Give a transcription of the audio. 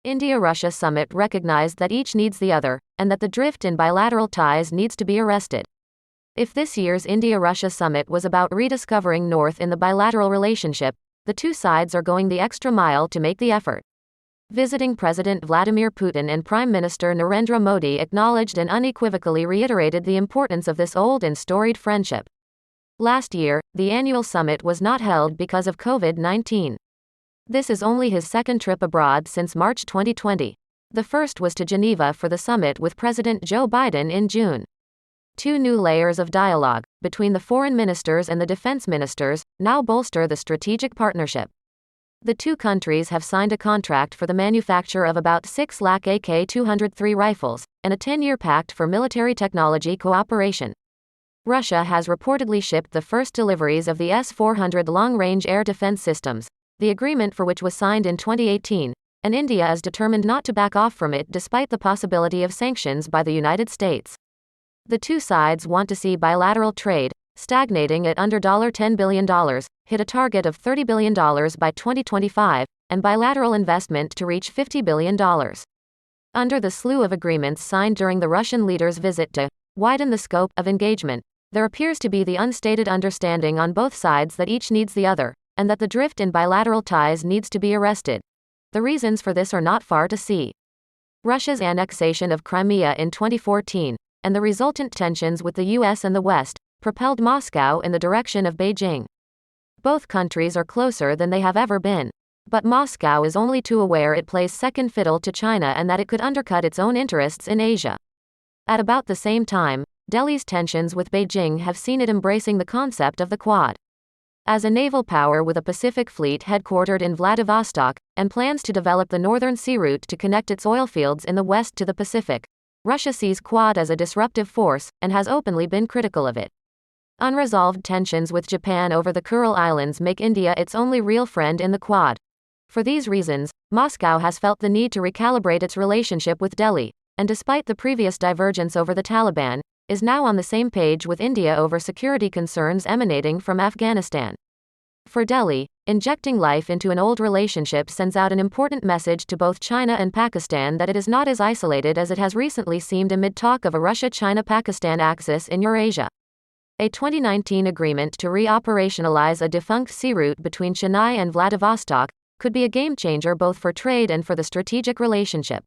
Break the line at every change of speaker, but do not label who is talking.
India-Russia summit recognized that each needs the other, and that the drift in bilateral ties needs to be arrested. If this year's India-Russia summit was about rediscovering North in the bilateral relationship, the two sides are going the extra mile to make the effort. Visiting President Vladimir Putin and Prime Minister Narendra Modi acknowledged and unequivocally reiterated the importance of this old and storied friendship. Last year, the annual summit was not held because of COVID-19. This is only his second trip abroad since March 2020. The first was to Geneva for the summit with President Joe Biden in June. Two new layers of dialogue, between the foreign ministers and the defense ministers, now bolster the strategic partnership. The two countries have signed a contract for the manufacture of about 6 lakh AK-203 rifles, and a 10-year pact for military technology cooperation. Russia has reportedly shipped the first deliveries of the S-400 long-range air defense systems, the agreement for which was signed in 2018, and India is determined not to back off from it despite the possibility of sanctions by the United States. The two sides want to see bilateral trade, stagnating at under $10 billion, hit a target of $30 billion by 2025, and bilateral investment to reach $50 billion. Under the slew of agreements signed during the Russian leader's visit to widen the scope of engagement, there appears to be the unstated understanding on both sides that each needs the other, and that the drift in bilateral ties needs to be arrested. The reasons for this are not far to see. Russia's annexation of Crimea in 2014, and the resultant tensions with the US and the West, propelled Moscow in the direction of Beijing. Both countries are closer than they have ever been. But Moscow is only too aware it plays second fiddle to China and that it could undercut its own interests in Asia. At about the same time, Delhi's tensions with Beijing have seen it embracing the concept of the Quad. As a naval power with a Pacific fleet headquartered in Vladivostok, and plans to develop the Northern Sea Route to connect its oil fields in the west to the Pacific, Russia sees Quad as a disruptive force, and has openly been critical of it. Unresolved tensions with Japan over the Kuril Islands make India its only real friend in the Quad. For these reasons, Moscow has felt the need to recalibrate its relationship with Delhi, and despite the previous divergence over the Taliban, is now on the same page with India over security concerns emanating from Afghanistan. For Delhi, injecting life into an old relationship sends out an important message to both China and Pakistan that it is not as isolated as it has recently seemed amid talk of a Russia-China-Pakistan axis in Eurasia. A 2019 agreement to re-operationalize a defunct sea route between Chennai and Vladivostok could be a game-changer both for trade and for the strategic relationship.